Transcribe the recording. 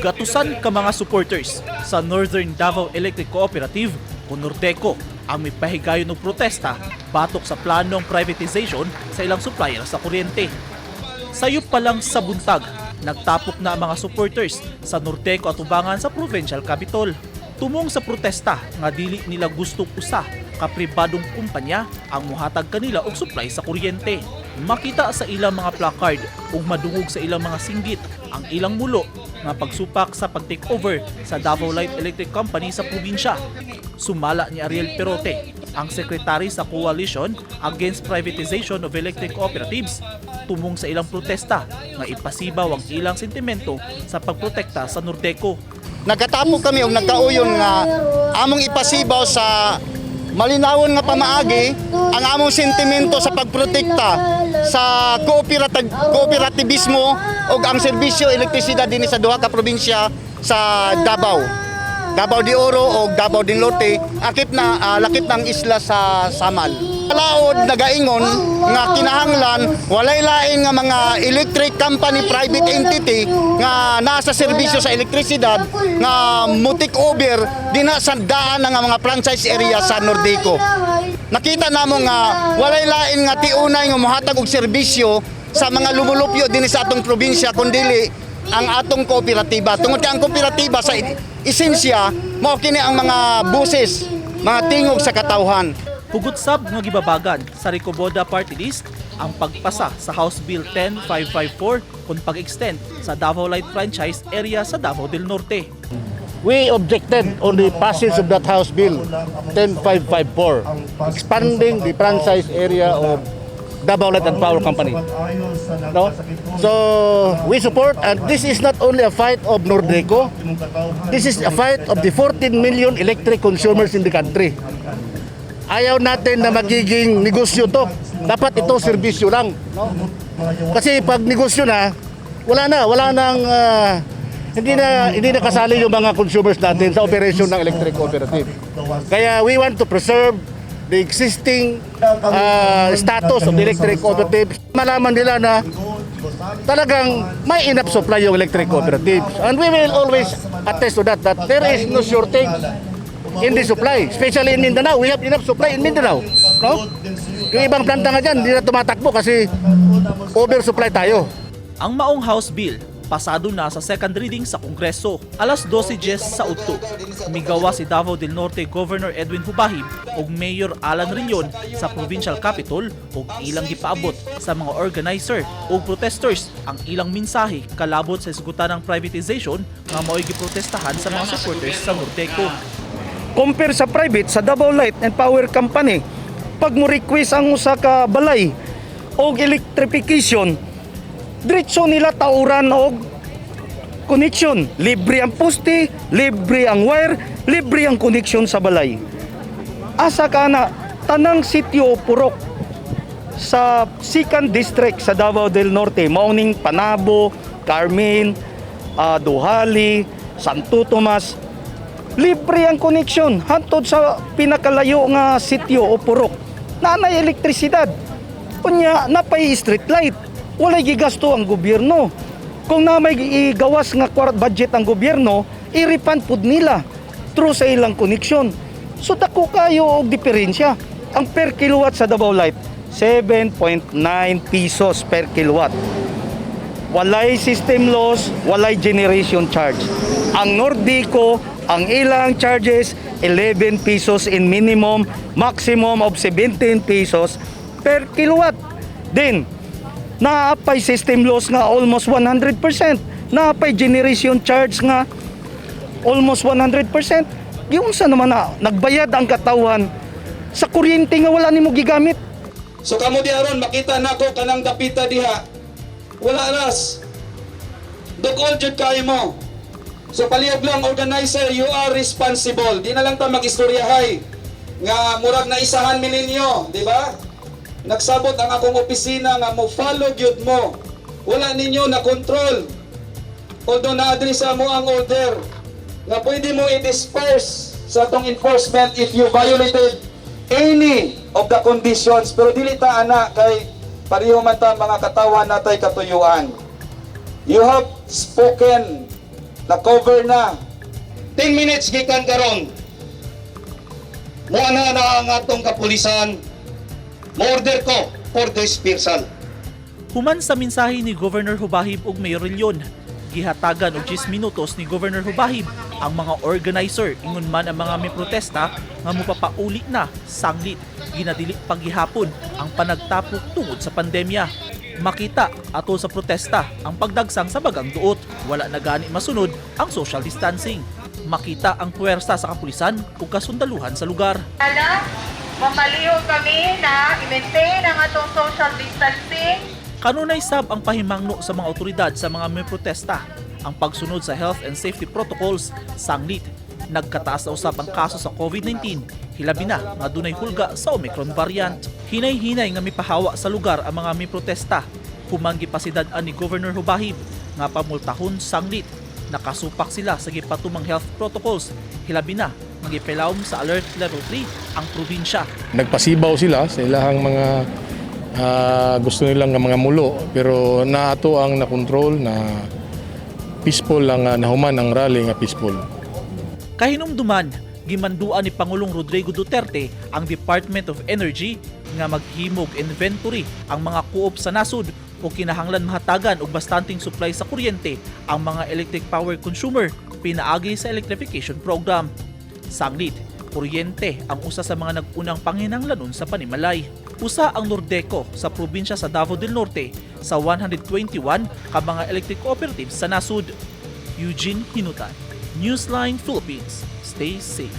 Gatusan ka mga supporters sa Northern Davao Electric Cooperative o Norteco ang may pahigayon ng protesta batok sa planong privatization sa ilang supplier sa kuryente. Sayop pa lang sa buntag, nagtapok na ang mga supporters sa Norteco at Tubangan sa Provincial Capitol. Tumong sa protesta nga dili nila gustong usa ka pribadong kumpanya ang muhatag kanila og supply sa kuryente. Makita sa ilang mga placard ug madungog sa ilang mga singgit ang ilang mulo nga pagsupak sa pag-takeover sa Davao Light Electric Company sa probinsya. Sumala ni Ariel Perote, ang sekretary sa Coalition Against Privatization of Electric Cooperatives, tumong sa ilang protesta nga ipasibaw ang ilang sentimento sa pagprotekta sa Norteco. Nagkatapok kami og nagkauyon nga among ipasibaw sa malinawon nga pamaagi ang among sentimento sa pagprotekta sa kooperativismo ug ang serbisyo elektrisidad dinhi sa duha ka probinsya sa Davao. Davao de Oro o Davao del Norte, lakip ng isla sa Samal. Laod nagaingon nga kinahanglan walay lain nga mga electric company private entity nga nasa serbisyo sa elektrisidad nga mutik over dina sa daan nga mga franchise area sa Norteco. Nakita namo nga walay lain nga tiunay nga mohatag og serbisyo sa mga lumulupyo dinhi sa atong probinsya kundi ang atong kooperatiba. Tungod kay ang kooperatiba sa esensya mao kini ang mga buses, mga tingog sa katawhan. Hugot sab nga gibabagan sa Recoboda Party List ang pagpasa sa House Bill 10554 kung pag-extend sa Davao Light Franchise Area sa Davao del Norte. We objected on the passage of that House Bill 10554, expanding the franchise area of Davao Light and Power Company. No? So we support, and this is not only a fight of Nordeco, this is a fight of the 14 million electric consumers in the country. Ayaw natin na magiging negosyo to. Dapat ito serbisyo lang. No? Kasi pag negosyo na, wala nang hindi na kasali yung mga consumers natin sa operation ng electric cooperative. Kaya we want to preserve the existing status of the electric cooperative. Malaman nila na talagang may enough supply yung electric cooperatives. And we will always attest to that there is no shortage in the supply. Especially in Mindanao, we have enough supply in Mindanao. No? Yung ibang planta nga dyan, hindi na tumatakbo kasi oversupply tayo. Ang maong House Bill pasado na sa second reading sa Kongreso. Alas 12:10 sa udto, migawa si Davao del Norte Governor Edwin Hubahib ug Mayor Alan Riñon sa Provincial Capitol ug ilang gipaabot sa mga organizer ug protesters ang ilang mensahe kalabot sa isgutan ng privatization nga mao'y giprotestahan sa mga supporters sa Norteco. Compare sa private, sa Davao Light and Power Company, pag mo request ang usa ka balay o electrification, diretso nila tauran og connection. Libre ang poste, libre ang wire, libre ang connection sa balay. Asa ka na, tanang sityo Purok sa 2nd District sa Davao del Norte, mauning Panabo, Carmen, Duhali, Santo Tomas, libre ang connection hantod sa pinakalayo nga sityo o Purok. Nanay elektrisidad. Unya napay street light. Walay gigasto ang gobyerno. Kung na may igawas nga budget ang gobyerno, i-refund pud nila through sa ilang connection. So dako kayo og diferensya. Ang per kilowatt sa Davao Light, 7.9 pesos per kilowatt. Walay system loss, walay generation charge. Ang Nordeco, ang ilang charges, 11 pesos in minimum, maximum of 17 pesos per kilowatt. Then, naapay system loss nga almost 100%. Naapay generation charge nga almost 100%. Yung sa naman na nagbayad ang katawan sa kuryente nga wala nimo gigamit. So kamo di aron makita nako kanang dapita diha. Wala ras. Dugol jud kay mo. So palihog lang organizer, you are responsible. Di na lang ta magistoryahay nga murag na isahan mi ninyo, di ba? Nagsabot ang akong opisina nga mo follow gyud mo. Wala ninyo na control. Although na-addressa mo ang order nga pwede mo i-disperse sa atong enforcement if you violated any of the conditions, pero dili ta ana kay pareho man ta mga katawan natay katuyuan. You have spoken. Na-cover na. 10 minutes gikan karon. Muana na ang atong kapulisan. Mo-order ko for dispersal. Human sa mensahe ni Governor Hubahib ug Mayor Leon, gihatagan og 10 minutos ni Governor Hubahib ang mga organizer ingon man ang mga may protesta nga mopapauli na sanglit ginadili paghihapon ang panagtapok tungod sa pandemya. Makita ato sa protesta ang pagdagsang sa bagang duot, wala na gani masunod ang social distancing. Makita ang puwersa sa kapulisan ug kasundaluhan sa lugar. Mamaliho kami na i-maintain ang atong social distancing. Kanunay sab ang pahimangno sa mga otoridad sa mga may protesta. Ang pagsunod sa health and safety protocols sanglit. Nagkataas na usab ang kaso sa COVID-19, hilabi na nga dunay hulga sa Omicron variant. Hinay-hinay nga mipahawa sa lugar ang mga may protesta. Human gipasidad-an ni Governor Hubahib nga pamultahon sanglit. Nakasupak sila sa gipatumang health protocols, hilabi na magipilawom sa alert level 3 ang probinsya. Nagpasibaw sila sa ilahang mga gusto nilang mga mulo, pero naato ang na-control na peaceful lang nahuman ang rally nga peaceful. Kahinumduman, gimanduan ni Pangulong Rodrigo Duterte ang Department of Energy nga maghimog inventory ang mga co-op sa nasud o kinahanglan mahatagan og bastanting supply sa kuryente ang mga electric power consumer pinaagi sa electrification program. Sanglit, kuryente ang usa sa mga nag-unang panginahanglanon sa panimalay. Usa ang Nordeco sa probinsya sa Davao del Norte sa 121 ka mga electric cooperatives sa nasud. Eugene Hinutan, Newsline Philippines. Stay safe.